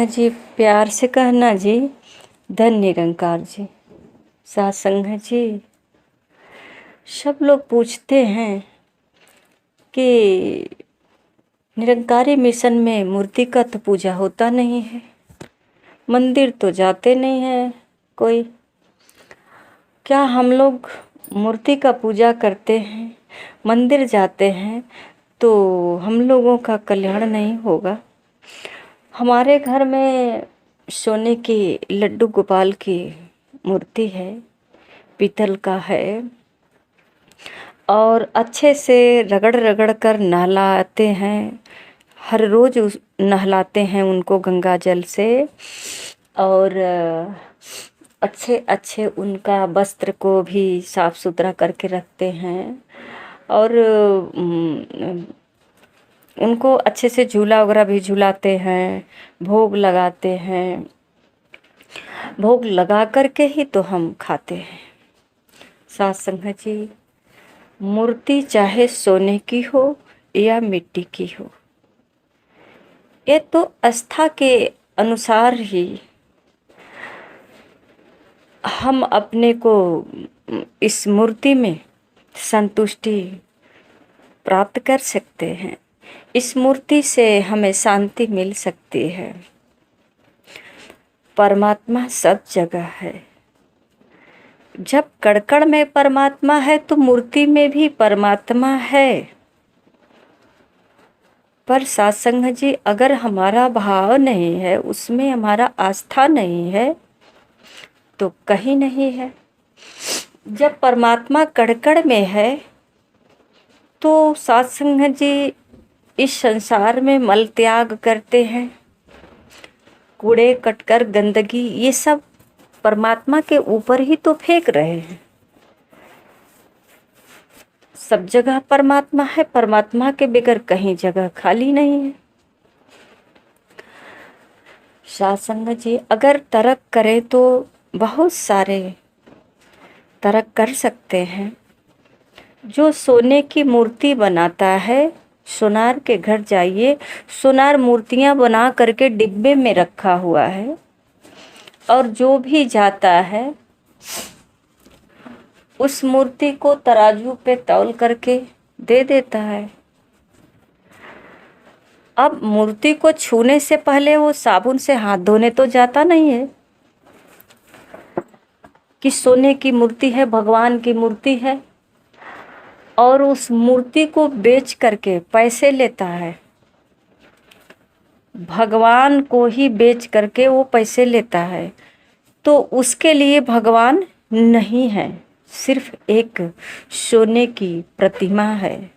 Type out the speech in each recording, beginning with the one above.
जी, प्यार से कहना जी, धन निरंकार जी। सत्संग जी, सब लोग पूछते हैं कि निरंकारी मिशन में मूर्ति का तो पूजा होता नहीं है, मंदिर तो जाते नहीं हैं कोई। क्या हम लोग मूर्ति का पूजा करते हैं, मंदिर जाते हैं तो हम लोगों का कल्याण नहीं होगा? हमारे घर में सोने की लड्डू गोपाल की मूर्ति है, पीतल का है, और अच्छे से रगड़ रगड़ कर नहलाते हैं। हर रोज़ नहलाते हैं उनको गंगा जल से, और अच्छे अच्छे उनका वस्त्र को भी साफ सुथरा करके रखते हैं, और उनको अच्छे से झूला वगैरह भी झुलाते हैं, भोग लगाते हैं। भोग लगा करके ही तो हम खाते हैं। साथ संगत जी, मूर्ति चाहे सोने की हो या मिट्टी की हो, ये तो आस्था के अनुसार ही हम अपने को इस मूर्ति में संतुष्टि प्राप्त कर सकते हैं। इस मूर्ति से हमें शांति मिल सकती है। परमात्मा सब जगह है। जब कण-कण में परमात्मा है तो मूर्ति में भी परमात्मा है। पर सत्संग जी, अगर हमारा भाव नहीं है, उसमें हमारा आस्था नहीं है, तो कहीं नहीं है। जब परमात्मा कण-कण में है तो सत्संग जी इस संसार में मल त्याग करते हैं, कूड़े कटकर गंदगी ये सब परमात्मा के ऊपर ही तो फेंक रहे हैं। सब जगह परमात्मा है, परमात्मा के बगैर कहीं जगह खाली नहीं है। सत्संग जी, अगर तर्क करें तो बहुत सारे तर्क कर सकते हैं। जो सोने की मूर्ति बनाता है, सोनार के घर जाइए, सोनार मूर्तियां बना करके डिब्बे में रखा हुआ है, और जो भी जाता है उस मूर्ति को तराजू पे तौल करके दे देता है। अब मूर्ति को छूने से पहले वो साबुन से हाथ धोने तो जाता नहीं है कि सोने की मूर्ति है, भगवान की मूर्ति है, और उस मूर्ति को बेच करके पैसे लेता है। भगवान को ही बेच करके वो पैसे लेता है, तो उसके लिए भगवान नहीं है, सिर्फ एक सोने की प्रतिमा है।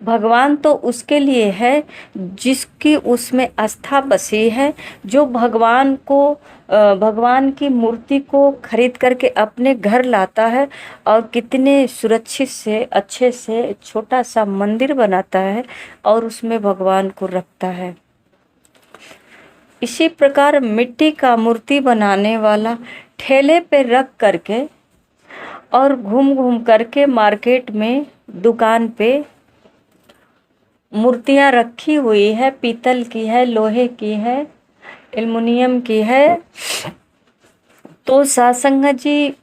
भगवान तो उसके लिए है जिसकी उसमें आस्था बसी है, जो भगवान की मूर्ति को खरीद करके अपने घर लाता है और कितने सुरक्षित से अच्छे से छोटा सा मंदिर बनाता है और उसमें भगवान को रखता है। इसी प्रकार मिट्टी का मूर्ति बनाने वाला ठेले पे रख करके और घूम घूम करके मार्केट में दुकान पे मूर्तियां रखी हुई है, पीतल की है, लोहे की है, एल्युमिनियम की है। तो सत्संग जी,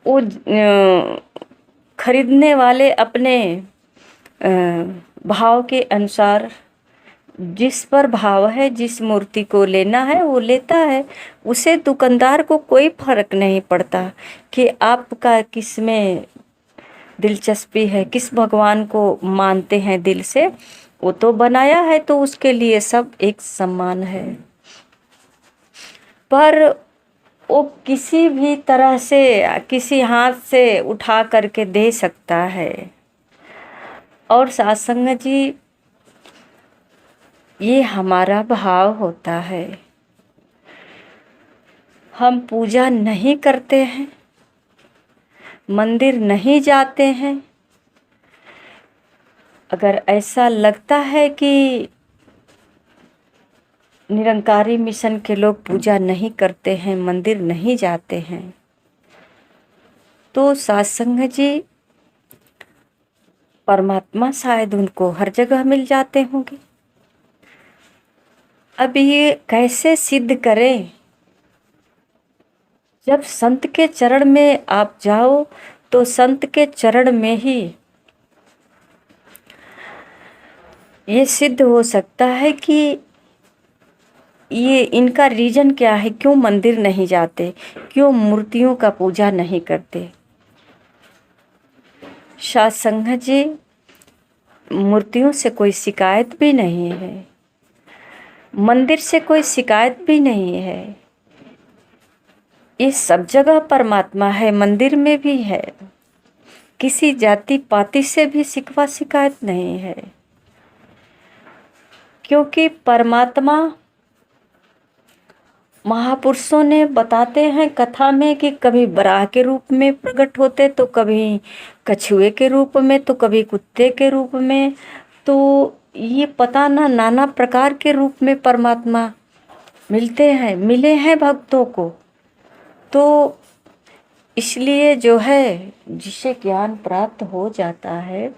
वो खरीदने वाले अपने भाव के अनुसार, जिस पर भाव है, जिस मूर्ति को लेना है वो लेता है। उसे दुकानदार को कोई फर्क नहीं पड़ता कि आपका किस में दिलचस्पी है, किस भगवान को मानते हैं दिल से। वो तो बनाया है तो उसके लिए सब एक समान है। पर वो किसी भी तरह से किसी हाथ से उठा करके दे सकता है। और सत्संग जी, ये हमारा भाव होता है। हम पूजा नहीं करते हैं, मंदिर नहीं जाते हैं। अगर ऐसा लगता है कि निरंकारी मिशन के लोग पूजा नहीं करते हैं, मंदिर नहीं जाते हैं, तो सत्संग जी, परमात्मा शायद उनको हर जगह मिल जाते होंगे। अब ये कैसे सिद्ध करें? जब संत के चरण में आप जाओ तो संत के चरण में ही ये सिद्ध हो सकता है कि ये इनका रीजन क्या है, क्यों मंदिर नहीं जाते, क्यों मूर्तियों का पूजा नहीं करते। साध संगत जी, मूर्तियों से कोई शिकायत भी नहीं है, मंदिर से कोई शिकायत भी नहीं है। ये सब जगह परमात्मा है, मंदिर में भी है। किसी जाति पाति से भी शिकवा शिकायत नहीं है, क्योंकि परमात्मा महापुरुषों ने बताते हैं कथा में कि कभी बराह के रूप में प्रकट होते, तो कभी कछुए के रूप में, तो कभी कुत्ते के रूप में। तो ये पता ना नाना प्रकार के रूप में परमात्मा मिलते हैं, मिले हैं भक्तों को। तो इसलिए जो है, जिसे ज्ञान प्राप्त हो जाता है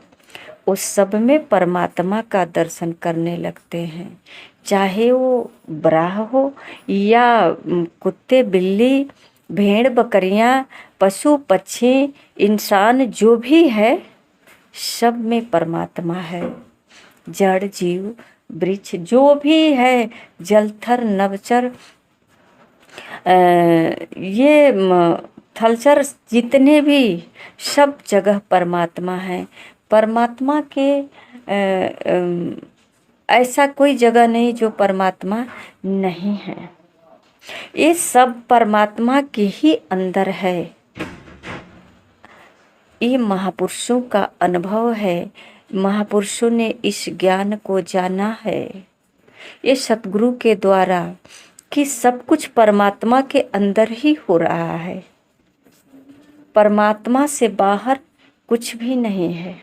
उस सब में परमात्मा का दर्शन करने लगते हैं, चाहे वो बराह हो या कुत्ते बिल्ली भेड़ बकरियां पशु पक्षी इंसान, जो भी है सब में परमात्मा है। जड़ जीव वृक्ष जो भी है, जलथर नवचर ये थलचर जितने भी, सब जगह परमात्मा है। परमात्मा के ऐसा कोई जगह नहीं जो परमात्मा नहीं है। ये सब परमात्मा के ही अंदर है। ये महापुरुषों का अनुभव है, महापुरुषों ने इस ज्ञान को जाना है, ये सतगुरु के द्वारा, कि सब कुछ परमात्मा के अंदर ही हो रहा है। परमात्मा से बाहर कुछ भी नहीं है।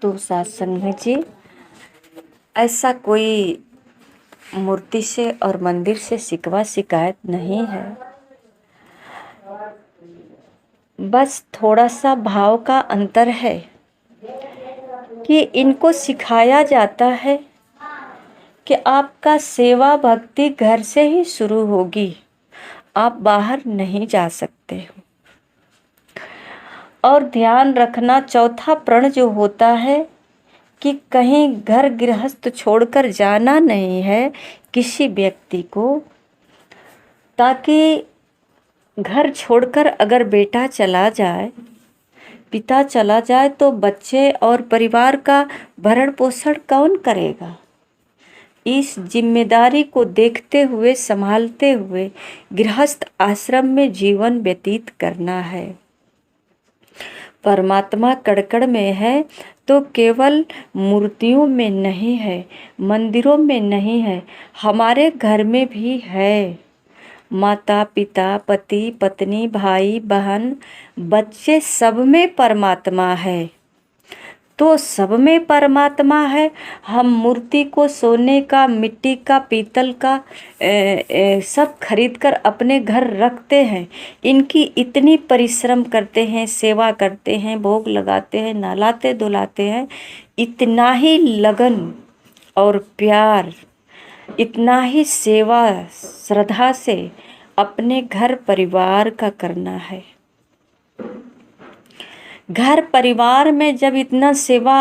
तो साध संगत जी, ऐसा कोई मूर्ति से और मंदिर से शिकवा शिकायत नहीं है। बस थोड़ा सा भाव का अंतर है कि इनको सिखाया जाता है कि आपका सेवा भक्ति घर से ही शुरू होगी, आप बाहर नहीं जा सकते हो। और ध्यान रखना, चौथा प्रण जो होता है कि कहीं घर गृहस्थ छोड़कर जाना नहीं है किसी व्यक्ति को, ताकि घर छोड़कर अगर बेटा चला जाए, पिता चला जाए, तो बच्चे और परिवार का भरण पोषण कौन करेगा। इस जिम्मेदारी को देखते हुए, संभालते हुए गृहस्थ आश्रम में जीवन व्यतीत करना है। परमात्मा कड़कड़ में है तो केवल मूर्तियों में नहीं है, मंदिरों में नहीं है, हमारे घर में भी है। माता पिता पति पत्नी भाई बहन बच्चे सब में परमात्मा है। तो सब में परमात्मा है। हम मूर्ति को सोने का, मिट्टी का, पीतल का सब खरीद कर अपने घर रखते हैं, इनकी इतनी परिश्रम करते हैं, सेवा करते हैं, भोग लगाते हैं, नहलाते धुलाते हैं, इतना ही लगन और प्यार, इतना ही सेवा श्रद्धा से अपने घर परिवार का करना है। घर परिवार में जब इतना सेवा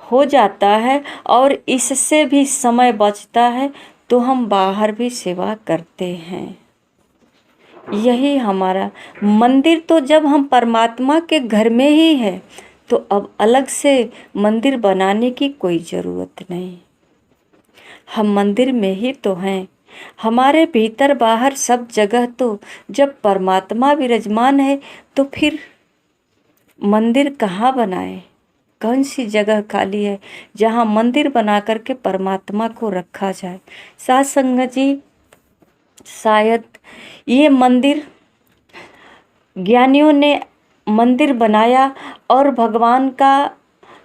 हो जाता है और इससे भी समय बचता है, तो हम बाहर भी सेवा करते हैं। यही हमारा मंदिर, तो जब हम परमात्मा के घर में ही है, तो अब अलग से मंदिर बनाने की कोई ज़रूरत नहीं। हम मंदिर में ही तो हैं। हमारे भीतर बाहर सब जगह तो जब परमात्मा विराजमान है, तो फिर मंदिर कहाँ बनाए? कौन सी जगह खाली है जहाँ मंदिर बना करके परमात्मा को रखा जाए? साध संगत जी, शायद ये मंदिर ज्ञानियों ने मंदिर बनाया और भगवान का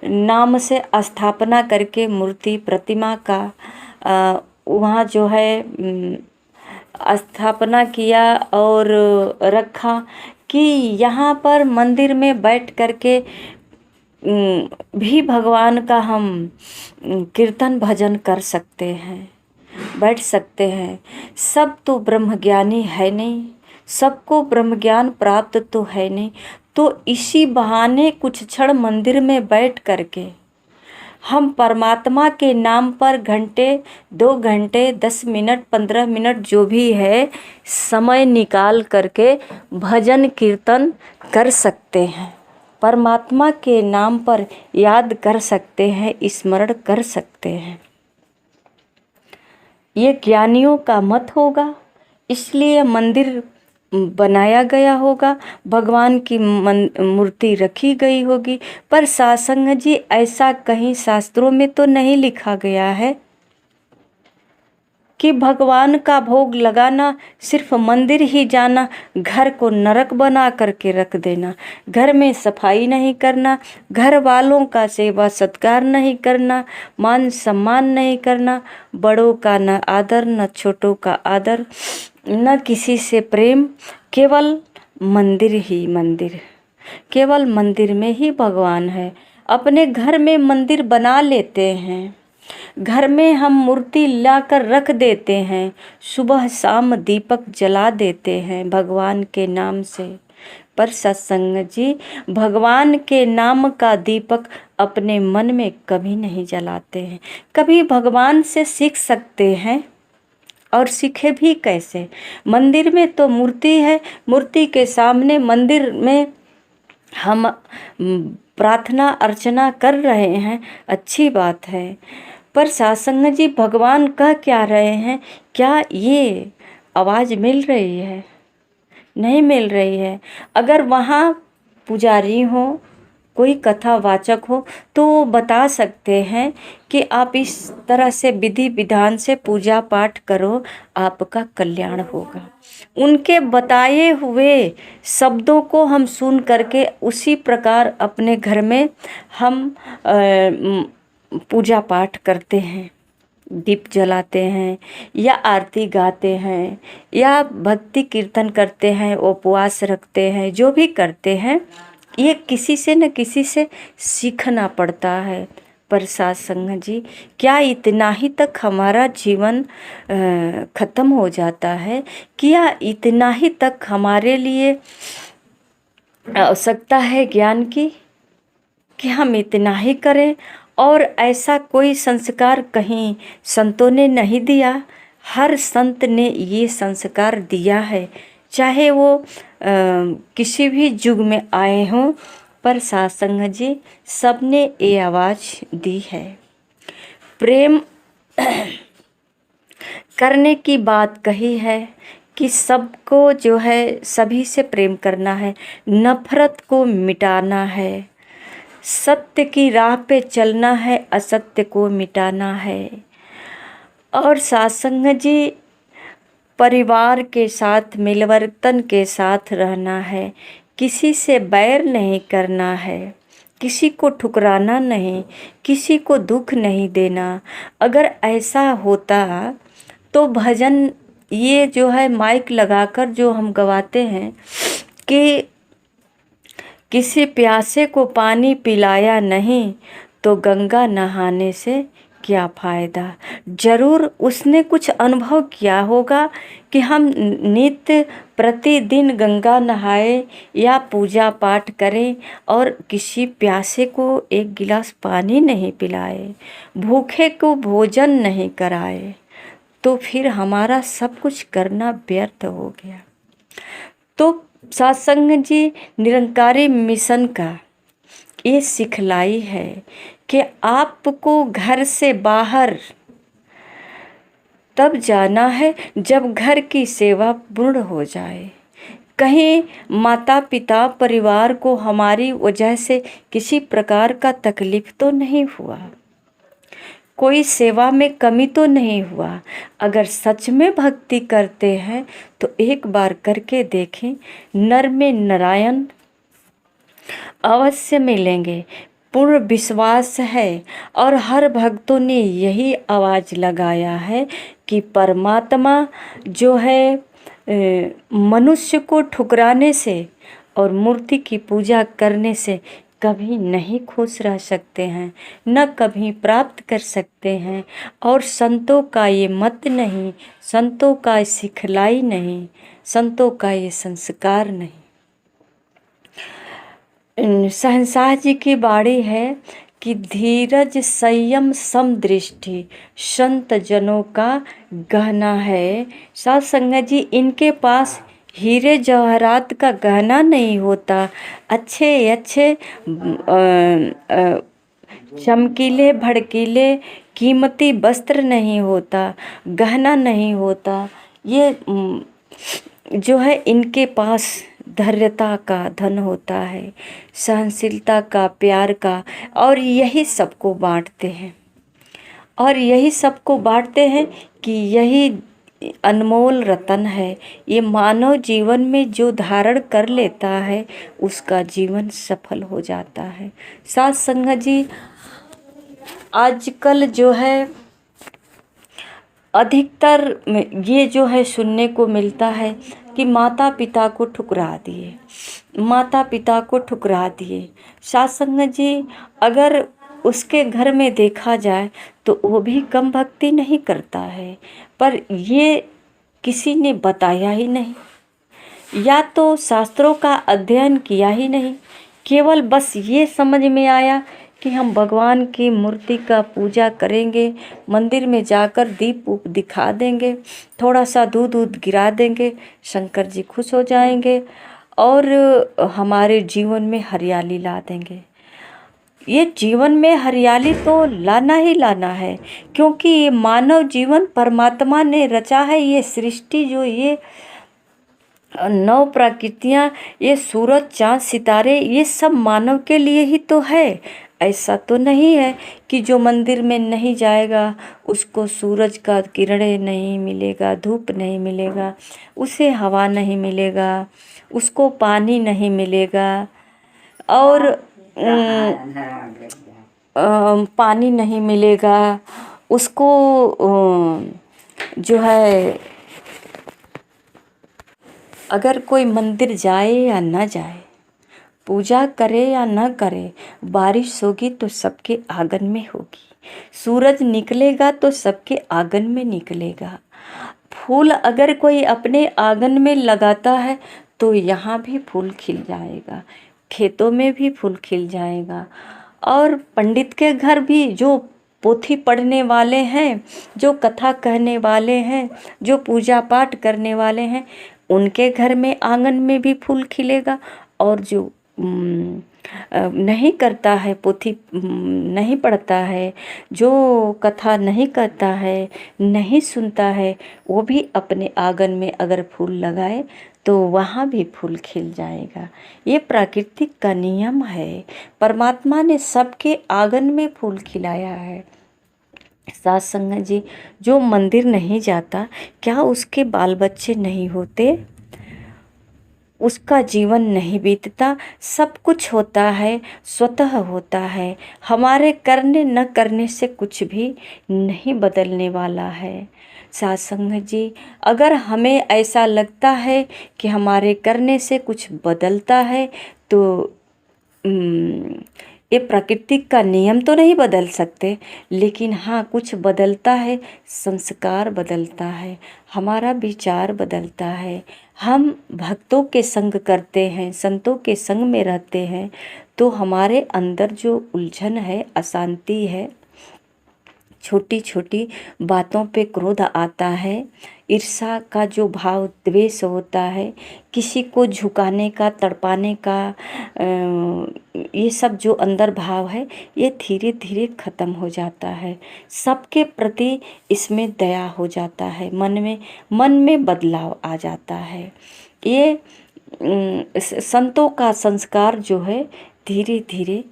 नाम से स्थापना करके मूर्ति प्रतिमा का वहाँ जो है स्थापना किया और रखा कि यहाँ पर मंदिर में बैठ करके भी भगवान का हम कीर्तन भजन कर सकते हैं, बैठ सकते हैं। सब तो ब्रह्मज्ञानी है नहीं, सबको ब्रह्म ज्ञान प्राप्त तो है नहीं, तो इसी बहाने कुछ क्षण मंदिर में बैठ करके हम परमात्मा के नाम पर घंटे 2 घंटे 10 मिनट 15 मिनट जो भी है समय निकाल करके भजन कीर्तन कर सकते हैं, परमात्मा के नाम पर याद कर सकते हैं, स्मरण कर सकते हैं। ये ज्ञानियों का मत होगा, इसलिए मंदिर बनाया गया होगा, भगवान की मूर्ति रखी गई होगी। पर सत्संग जी ऐसा कहीं शास्त्रों में तो नहीं लिखा गया है कि भगवान का भोग लगाना, सिर्फ मंदिर ही जाना, घर को नरक बना करके रख देना, घर में सफाई नहीं करना, घर वालों का सेवा सत्कार नहीं करना, मान सम्मान नहीं करना, बड़ों का न आदर न छोटों का आदर, न किसी से प्रेम, केवल मंदिर ही मंदिर, केवल मंदिर में ही भगवान है। अपने घर में मंदिर बना लेते हैं, घर में हम मूर्ति लाकर रख देते हैं, सुबह शाम दीपक जला देते हैं भगवान के नाम से। पर सत्संग जी भगवान के नाम का दीपक अपने मन में कभी नहीं जलाते हैं। कभी भगवान से सीख सकते हैं, और सीखे भी कैसे? मंदिर में तो मूर्ति है, मूर्ति के सामने मंदिर में हम प्रार्थना अर्चना कर रहे हैं, अच्छी बात है। पर सत्संग जी भगवान कह क्या रहे हैं? क्या ये आवाज़ मिल रही है? नहीं मिल रही है। अगर वहाँ पुजारी हो, कोई कथावाचक हो, तो वो बता सकते हैं कि आप इस तरह से विधि विधान से पूजा पाठ करो, आपका कल्याण होगा। उनके बताए हुए शब्दों को हम सुन करके उसी प्रकार अपने घर में हम पूजा पाठ करते हैं, दीप जलाते हैं, या आरती गाते हैं, या भक्ति कीर्तन करते हैं, उपवास रखते हैं, जो भी करते हैं ये किसी से न किसी से सीखना पड़ता है। पर सत्संग जी क्या इतना ही तक हमारा जीवन ख़त्म हो जाता है? क्या इतना ही तक हमारे लिए आवश्यकता है ज्ञान की कि हम इतना ही करें? और ऐसा कोई संस्कार कहीं संतों ने नहीं दिया। हर संत ने ये संस्कार दिया है, चाहे वो किसी भी युग में आए हों, पर सत्संग जी सबने ये आवाज़ दी है। प्रेम करने की बात कही है कि सबको जो है सभी से प्रेम करना है, नफरत को मिटाना है, सत्य की राह पे चलना है, असत्य को मिटाना है। और सत्संग जी परिवार के साथ मिलवर्तन के साथ रहना है, किसी से बैर नहीं करना है, किसी को ठुकराना नहीं, किसी को दुख नहीं देना। अगर ऐसा होता तो भजन ये जो है माइक लगाकर जो हम गवाते हैं कि किसी प्यासे को पानी पिलाया नहीं तो गंगा नहाने से क्या फ़ायदा। ज़रूर उसने कुछ अनुभव किया होगा कि हम नित्य प्रतिदिन गंगा नहाए या पूजा पाठ करें और किसी प्यासे को एक गिलास पानी नहीं पिलाए, भूखे को भोजन नहीं कराए, तो फिर हमारा सब कुछ करना व्यर्थ हो गया। तो सत्संग जी निरंकारी मिशन का ये सिखलाई है कि आपको घर से बाहर तब जाना है जब घर की सेवा पूर्ण हो जाए। कहीं माता पिता परिवार को हमारी वजह से किसी प्रकार का तकलीफ तो नहीं हुआ, कोई सेवा में कमी तो नहीं हुआ। अगर सच में भक्ति करते हैं तो एक बार करके देखें, नर में नारायण अवश्य मिलेंगे, पूर्ण विश्वास है। और हर भक्तों ने यही आवाज़ लगाया है कि परमात्मा जो है मनुष्य को ठुकराने से और मूर्ति की पूजा करने से कभी नहीं खुश रह सकते हैं, न कभी प्राप्त कर सकते हैं। और संतों का ये मत नहीं, संतों का सिखलाई नहीं, संतों का ये संस्कार नहीं। शहंशाह जी की बाणी है कि धीरज संयम समदृष्टि संत जनों का गहना है। साथ संगत जी, इनके पास हीरे जवाहरात का गहना नहीं होता, अच्छे अच्छे चमकीले भड़कीले कीमती वस्त्र नहीं होता, गहना नहीं होता। ये जो है इनके पास धैर्यता का धन होता है, सहनशीलता का, प्यार का, और यही सबको बांटते हैं। और यही सबको बांटते हैं कि यही अनमोल रतन है। ये मानव जीवन में जो धारण कर लेता है उसका जीवन सफल हो जाता है। साथ संगत जी, आजकल जो है अधिकतर ये जो है सुनने को मिलता है कि माता पिता को ठुकरा दिए, माता पिता को ठुकरा दिए। साथ संगत जी, अगर उसके घर में देखा जाए तो वो भी कम भक्ति नहीं करता है, पर ये किसी ने बताया ही नहीं, या तो शास्त्रों का अध्ययन किया ही नहीं। केवल बस ये समझ में आया कि हम भगवान की मूर्ति का पूजा करेंगे, मंदिर में जाकर दीप उप दिखा देंगे, थोड़ा सा दूध दूध गिरा देंगे, शंकर जी खुश हो जाएंगे और हमारे जीवन में हरियाली ला देंगे। ये जीवन में हरियाली तो लाना ही लाना है, क्योंकि ये मानव जीवन परमात्मा ने रचा है। ये सृष्टि जो ये नौ प्रकृतियाँ, ये सूरज चाँद सितारे, ये सब मानव के लिए ही तो है। ऐसा तो नहीं है कि जो मंदिर में नहीं जाएगा उसको सूरज का किरणें नहीं मिलेगा, धूप नहीं मिलेगा, उसे हवा नहीं मिलेगा, उसको पानी नहीं मिलेगा, और पानी नहीं मिलेगा उसको, जो है अगर कोई मंदिर जाए या ना जाए, पूजा करे या न करे, बारिश होगी तो सबके आंगन में होगी, सूरज निकलेगा तो सबके आंगन में निकलेगा। फूल अगर कोई अपने आंगन में लगाता है तो यहाँ भी फूल खिल जाएगा, खेतों में भी फूल खिल जाएगा। और पंडित के घर भी जो पोथी पढ़ने वाले हैं, जो कथा कहने वाले हैं, जो पूजा पाठ करने वाले हैं, उनके घर में आंगन में भी फूल खिलेगा। और जो नहीं करता है, पोथी नहीं पढ़ता है, जो कथा नहीं करता है, नहीं सुनता है, वो भी अपने आंगन में अगर फूल लगाए तो वहाँ भी फूल खिल जाएगा। ये प्राकृतिक का नियम है। परमात्मा ने सबके आंगन में फूल खिलाया है। साथ संगत जी, जो मंदिर नहीं जाता, क्या उसके बाल बच्चे नहीं होते? उसका जीवन नहीं बीतता। सब कुछ होता है, स्वतः होता है। हमारे करने न करने से कुछ भी नहीं बदलने वाला है। साथ संगत जी, अगर हमें ऐसा लगता है कि हमारे करने से कुछ बदलता है तो ये प्राकृतिक का नियम तो नहीं बदल सकते, लेकिन हाँ कुछ बदलता है, संस्कार बदलता है, हमारा विचार बदलता है। हम भक्तों के संग करते हैं, संतों के संग में रहते हैं, तो हमारे अंदर जो उलझन है, अशांति है, छोटी छोटी बातों पे क्रोध आता है, ईर्ष्या का जो भाव, द्वेष होता है, किसी को झुकाने का, तड़पाने का, ये सब जो अंदर भाव है, ये धीरे धीरे ख़त्म हो जाता है। सबके प्रति इसमें दया हो जाता है, मन में बदलाव आ जाता है। ये संतों का संस्कार जो है धीरे धीरे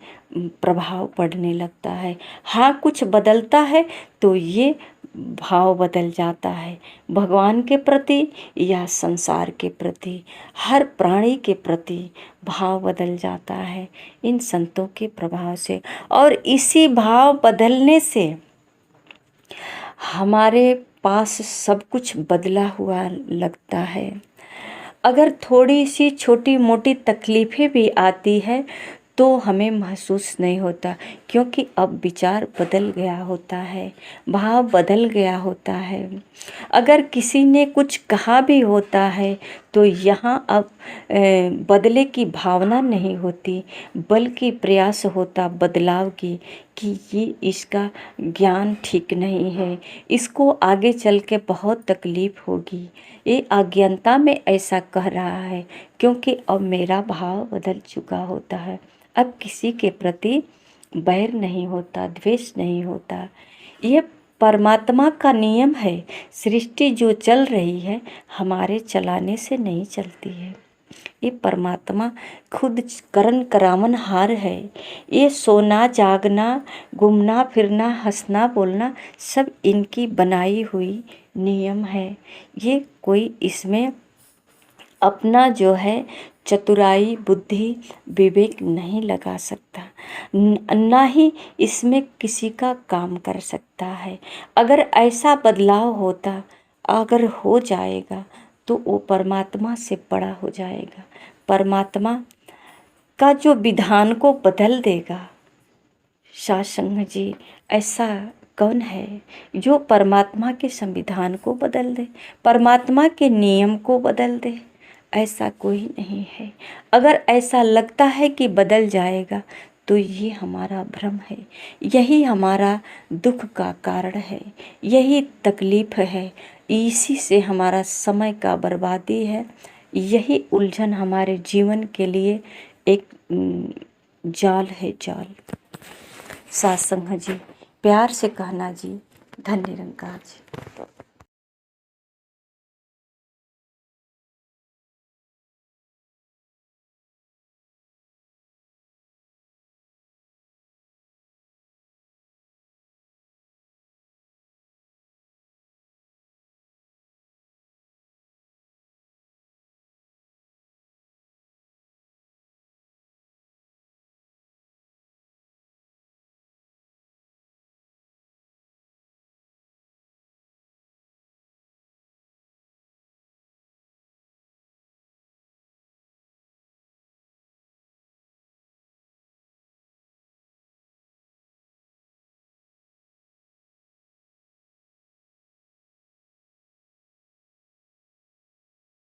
प्रभाव पड़ने लगता है। हाँ कुछ बदलता है तो ये भाव बदल जाता है, भगवान के प्रति या संसार के प्रति, हर प्राणी के प्रति भाव बदल जाता है इन संतों के प्रभाव से। और इसी भाव बदलने से हमारे पास सब कुछ बदला हुआ लगता है। अगर थोड़ी सी छोटी मोटी तकलीफ़ें भी आती है तो हमें महसूस नहीं होता, क्योंकि अब विचार बदल गया होता है, भाव बदल गया होता है। अगर किसी ने कुछ कहा भी होता है तो यहाँ अब बदले की भावना नहीं होती, बल्कि प्रयास होता बदलाव की, कि ये इसका ज्ञान ठीक नहीं है, इसको आगे चल के बहुत तकलीफ होगी, ये अज्ञानता में ऐसा कह रहा है, क्योंकि अब मेरा भाव बदल चुका होता है। अब किसी के प्रति बैर नहीं होता, द्वेष नहीं होता। ये परमात्मा का नियम है। सृष्टि जो चल रही है हमारे चलाने से नहीं चलती है। ये परमात्मा खुद करन करावन हार है। ये सोना जागना, घूमना फिरना, हंसना बोलना सब इनकी बनाई हुई नियम है। ये कोई इसमें अपना जो है चतुराई, बुद्धि, विवेक नहीं लगा सकता, ना ही इसमें किसी का काम कर सकता है। अगर ऐसा बदलाव होता, अगर हो जाएगा, तो वो परमात्मा से बड़ा हो जाएगा। परमात्मा का जो विधान को बदल देगा, सासंग जी, ऐसा कौन है जो परमात्मा के संविधान को बदल दे, परमात्मा के नियम को बदल दे? ऐसा कोई नहीं है। अगर ऐसा लगता है कि बदल जाएगा, तो ये हमारा भ्रम है, यही हमारा दुख का कारण है, यही तकलीफ है, इसी से हमारा समय का बर्बादी है, यही उलझन हमारे जीवन के लिए एक जाल है, जाल। सत्संग जी, प्यार से कहना जी, धन्य निरंकार जी।